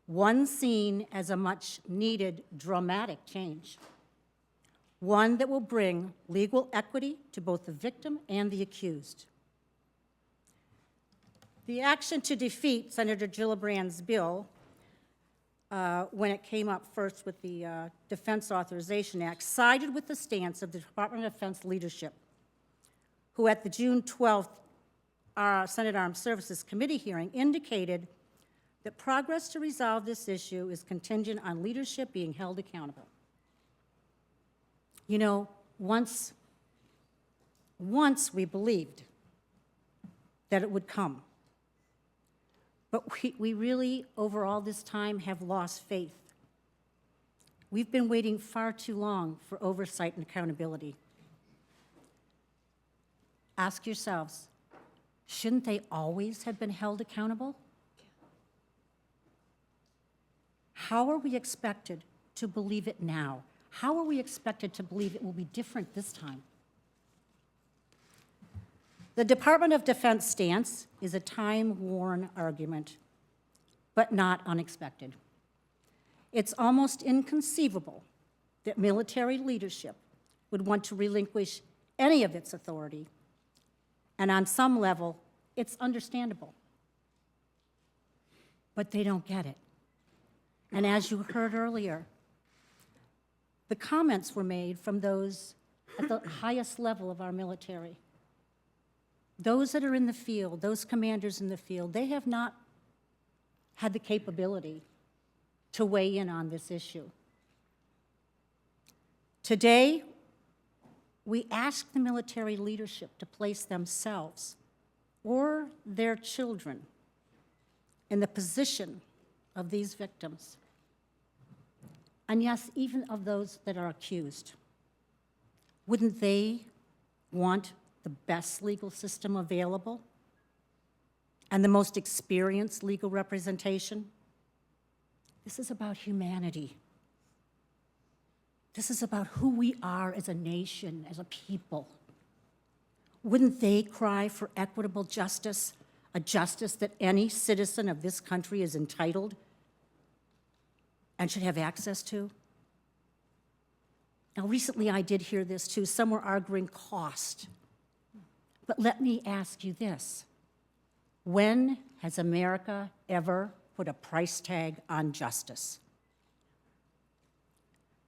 Speaker 12: one seen as a much-needed dramatic change, one that will bring legal equity to both the victim and the accused. The action to defeat Senator Gillibrand's bill when it came up first with the Defense Authorization Act, sided with the stance of the Department of Defense leadership, who at the June 12th Senate Armed Services Committee hearing indicated that progress to resolve this issue is contingent on leadership being held accountable. You know, once we believed that it would come. But we really, over all this time, have lost faith. We've been waiting far too long for oversight and accountability. Ask yourselves, shouldn't they always have been held accountable? How are we expected to believe it now? How are we expected to believe it will be different this time? The Department of Defense stance is a time-worn argument, but not unexpected. It's almost inconceivable that military leadership would want to relinquish any of its authority, and on some level, it's understandable. But they don't get it. And as you heard earlier, the comments were made from those at the highest level of our military. Those that are in the field, those commanders in the field, they have not had the capability to weigh in on this issue. Today, we ask the military leadership to place themselves or their children in the position of these victims, and yes, even of those that are accused. Wouldn't they want the best legal system available and the most experienced legal representation? This is about humanity. This is about who we are as a nation, as a people. Wouldn't they cry for equitable justice, a justice that any citizen of this country is entitled and should have access to? Now, recently I did hear this too. Some were arguing cost. But let me ask you this. When has America ever put a price tag on justice?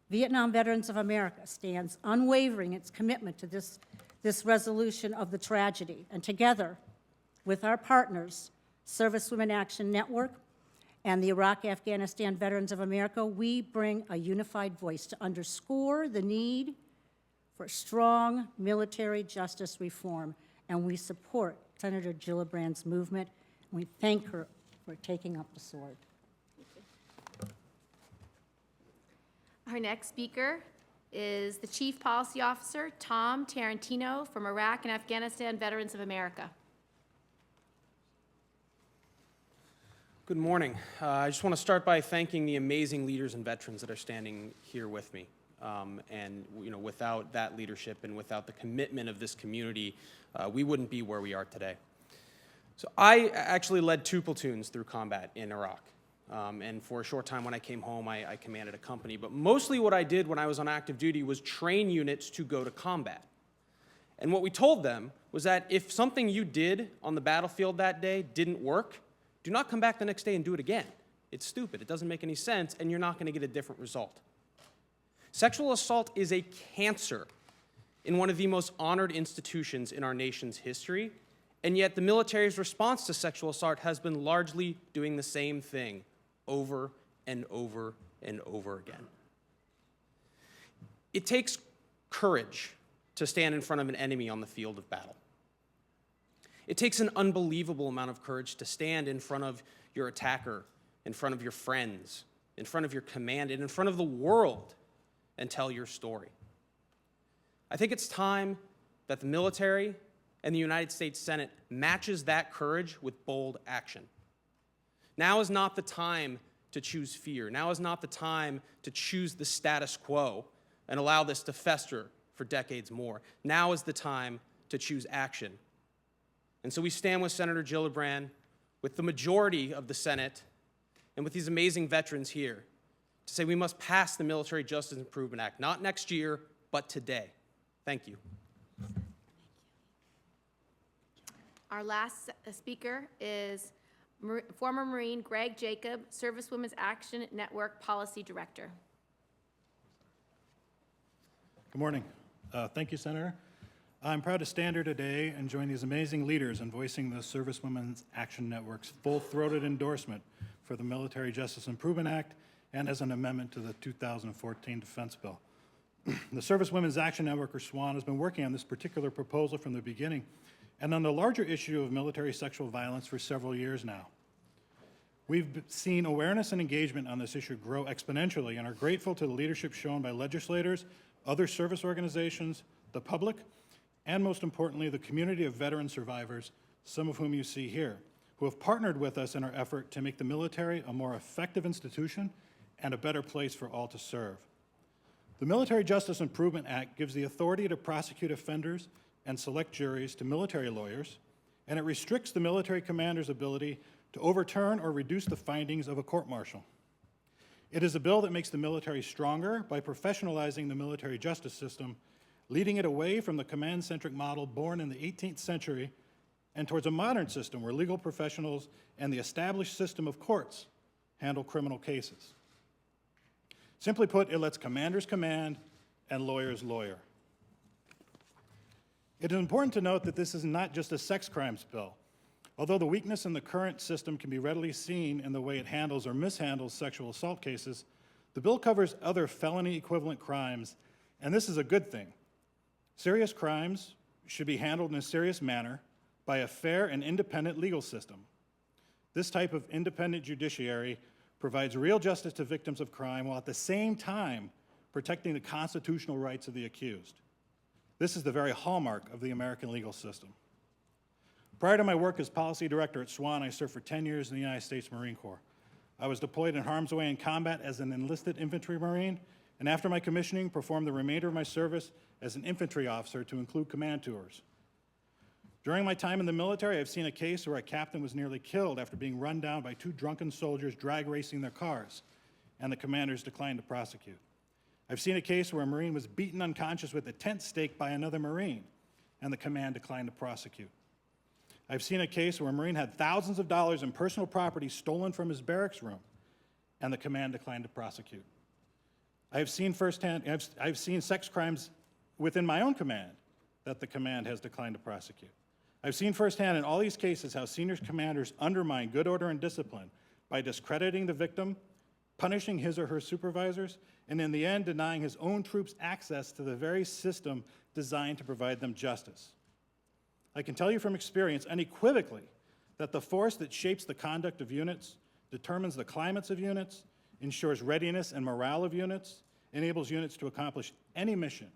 Speaker 12: Vietnam Veterans of America stands unwavering its commitment to this resolution of the tragedy. And together with our partners, Servicewomen Action Network and the Iraq-Afghanistan Veterans of America, we bring a unified voice to underscore the need for strong military justice reform. And we support Senator Gillibrand's movement. And we thank her for taking up the sword.
Speaker 2: Our next speaker is the Chief Policy Officer, Tom Tarantino, from Iraq and Afghanistan Veterans of America.
Speaker 1: Good morning. I just want to start by thanking the amazing leaders and veterans that are standing here with me. And you know, without that leadership and without the commitment of this community, we wouldn't be where we are today. So I actually led 2 platoons through combat in Iraq. And for a short time when I came home, I commanded a company. But mostly what I did when I was on active duty was train units to go to combat. And what we told them was that if something you did on the battlefield that day didn't work, do not come back the next day and do it again. It's stupid, it doesn't make any sense, and you're not going to get a different result. Sexual assault is a cancer in one of the most honored institutions in our nation's history, and yet the military's response to sexual assault has been largely doing the same thing over and over and over again. It takes courage to stand in front of an enemy on the field of battle. It takes an unbelievable amount of courage to stand in front of your attacker, in front of your friends, in front of your command, and in front of the world and tell your story. I think it's time that the military and the United States Senate matches that courage with bold action. Now is not the time to choose fear. Now is not the time to choose the status quo and allow this to fester for decades more. Now is the time to choose action. And so we stand with Senator Gillibrand, with the majority of the Senate, and with these amazing veterans here to say we must pass the Military Justice Improvement Act, not next year, but today. Thank you.
Speaker 2: Our last speaker is former Marine Greg Jacob, Service Women's Action Network Policy Director.
Speaker 13: Good morning. Thank you, Senator. I'm proud to stand here today and join these amazing leaders in voicing the Service Women's Action Network's full-throated endorsement for the Military Justice Improvement Act and as an amendment to the 2014 Defense Bill. The Service Women's Action Network, or SWAN, has been working on this particular proposal from the beginning and on the larger issue of military sexual violence for several years now. We've seen awareness and engagement on this issue grow exponentially and are grateful to the leadership shown by legislators, other service organizations, the public, and most importantly, the community of veteran survivors, some of whom you see here, who have partnered with us in our effort to make the military a more effective institution and a better place for all to serve. The Military Justice Improvement Act gives the authority to prosecute offenders and select juries to military lawyers, and it restricts the military commander's ability to overturn or reduce the findings of a court-martial. It is a bill that makes the military stronger by professionalizing the military justice system, leading it away from the command-centric model born in the 18th century and towards a modern system where legal professionals and the established system of courts handle criminal cases. Simply put, it lets commanders command and lawyers lawyer. It is important to note that this is not just a sex crimes bill. Although the weakness in the current system can be readily seen in the way it handles or mishandles sexual assault cases, the bill covers other felony-equivalent crimes, and this is a good thing. Serious crimes should be handled in a serious manner by a fair and independent legal system. This type of independent judiciary provides real justice to victims of crime while at the same time protecting the constitutional rights of the accused. This is the very hallmark of the American legal system. Prior to my work as policy director at SWAN, I served for 10 years in the United States Marine Corps. I was deployed in harm's way in combat as an enlisted infantry Marine, and after my commissioning, performed the remainder of my service as an infantry officer to include command tours. During my time in the military, I've seen a case where a captain was nearly killed after being run down by two drunken soldiers drag racing their cars, and the commanders declined to prosecute. I've seen a case where a Marine was beaten unconscious with a tent stake by another Marine, and the command declined to prosecute. I've seen a case where a Marine had thousands of dollars in personal property stolen from his barracks room, and the command declined to prosecute. I've seen sex crimes within my own command that the command has declined to prosecute. I've seen firsthand in all these cases how senior commanders undermine good order and discipline by discrediting the victim, punishing his or her supervisors, and in the end denying his own troops access to the very system designed to provide them justice. I can tell you from experience unequivocally that the force that shapes the conduct of units, determines the climates of units, ensures readiness and morale of units, enables units to accomplish any mission,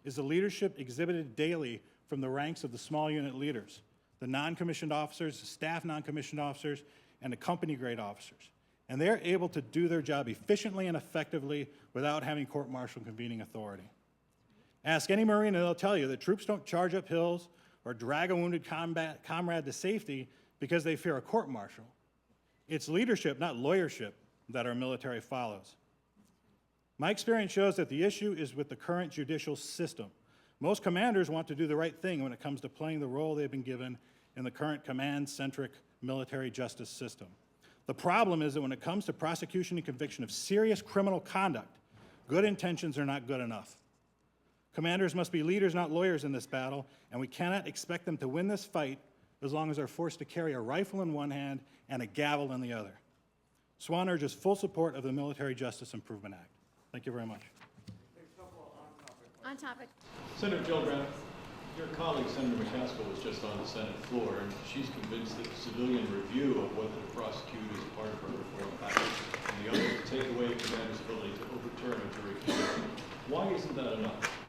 Speaker 13: is the leadership exhibited daily from the ranks of the small unit leaders, the non-commissioned officers, the staff non-commissioned officers, and the company-grade officers. And they're able to do their job efficiently and effectively without having court-martial convening authority. Ask any Marine and they'll tell you that troops don't charge up hills or drag a wounded comrade to safety because they fear a court-martial. It's leadership, not lawyership, that our military follows. My experience shows that the issue is with the current judicial system. Most commanders want to do the right thing when it comes to playing the role they've been given in the current command-centric military justice system. The problem is that when it comes to prosecution and conviction of serious criminal conduct, good intentions are not good enough. Commanders must be leaders, not lawyers in this battle, and we cannot expect them to win this fight as long as they're forced to carry a rifle in one hand and a gavel in the other. SWAN urges full support of the Military Justice Improvement Act. Thank you very much.
Speaker 2: On topic.
Speaker 14: Senator Gillibrand, your colleague, Senator McCaskill, was just on the Senate floor, and she's convinced that civilian review of whether to prosecute is part of her reform package, and the other is to take away a commander's ability to overturn a jury conviction. Why isn't that enough?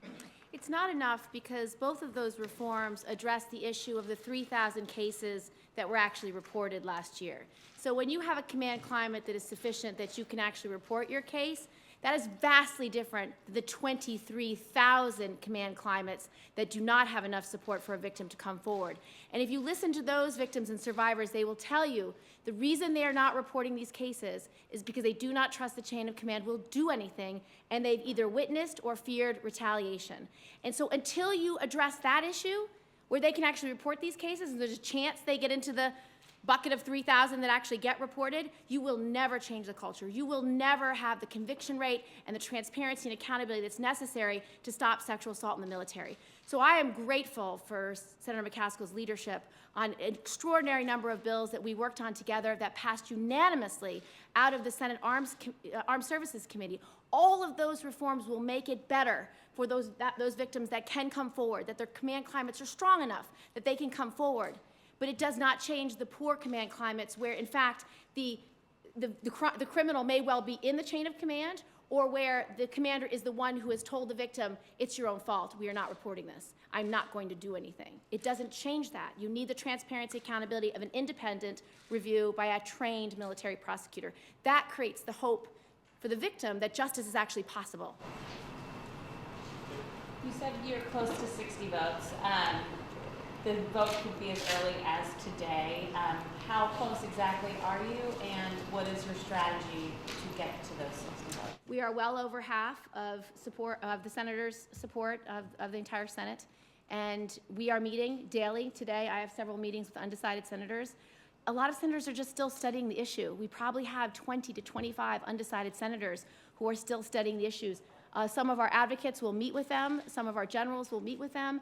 Speaker 2: It's not enough because both of those reforms address the issue of the 3,000 cases that were actually reported last year. So when you have a command climate that is sufficient that you can actually report your case, that is vastly different than the 23,000 command climates that do not have enough support for a victim to come forward. And if you listen to those victims and survivors, they will tell you the reason they are not reporting these cases is because they do not trust the chain of command will do anything, and they've either witnessed or feared retaliation. And so until you address that issue, where they can actually report these cases, and there's a chance they get into the bucket of 3,000 that actually get reported, you will never change the culture. You will never have the conviction rate and the transparency and accountability that's necessary to stop sexual assault in the military. So I am grateful for Senator McCaskill's leadership on an extraordinary number of bills that we worked on together that passed unanimously out of the Senate Armed Services Committee. All of those reforms will make it better for those victims that can come forward, that their command climates are strong enough that they can come forward. But it does not change the poor command climates where, in fact, the criminal may well be in the chain of command, or where the commander is the one who has told the victim, it's your own fault, we are not reporting this, I'm not going to do anything. It doesn't change that. You need the transparency, accountability of an independent review by a trained military prosecutor. That creates the hope for the victim that justice is actually possible.
Speaker 15: You said you're close to 60 votes. The vote could be as early as today. How close exactly are you, and what is your strategy to get to those 60 votes?
Speaker 2: We are well over half of support of the senators' support of the entire Senate, and we are meeting daily. Today, I have several meetings with undecided senators. A lot of senators are just still studying the issue. We probably have 20 to 25 undecided senators who are still studying the issues. Some of our advocates will meet with them. Some of our generals will meet with them.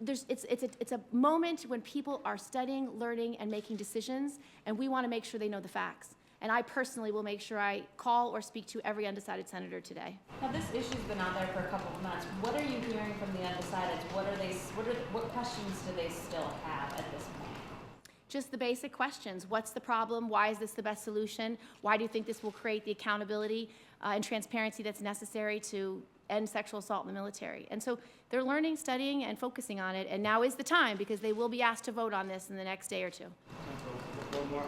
Speaker 2: It's a moment when people are studying, learning, and making decisions, and we want to make sure they know the facts. And I personally will make sure I call or speak to every undecided senator today.
Speaker 15: Now, this issue's been out there for a couple of months. What are you hearing from the undecideds? What questions do they still have at this point?
Speaker 2: Just the basic questions. What's the problem? Why is this the best solution? Why do you think this will create the accountability and transparency that's necessary to end sexual assault in the military? And so they're learning, studying, and focusing on it, and now is the time because they will be asked to vote on this in the next day or two.
Speaker 16: One more.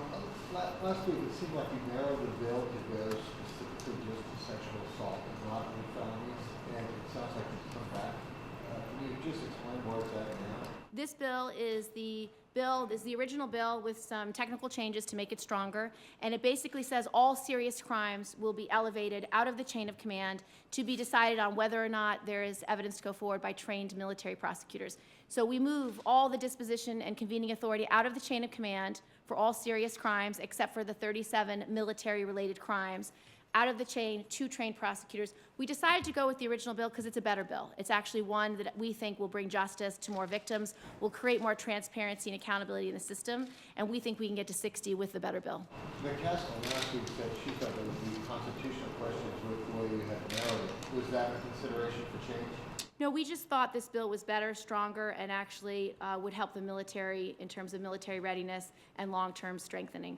Speaker 16: Last week, it seemed like you narrowed the bill to go specifically just to sexual assault and not new felonies, and it sounds like it's come back. Can you just explain where it's at now?
Speaker 2: This bill is the original bill with some technical changes to make it stronger, and it basically says all serious crimes will be elevated out of the chain of command to be decided on whether or not there is evidence to go forward by trained military prosecutors. So we move all the disposition and convening authority out of the chain of command for all serious crimes, except for the 37 military-related crimes, out of the chain to trained prosecutors. We decided to go with the original bill because it's a better bill. It's actually one that we think will bring justice to more victims, will create more transparency and accountability in the system, and we think we can get to 60 with the better bill.
Speaker 16: McCaskill last week said she thought there would be constitutional questions with the way you had narrowed it. Was that a consideration for change?
Speaker 2: No, we just thought this bill was better, stronger, and actually would help the military in terms of military readiness and long-term strengthening.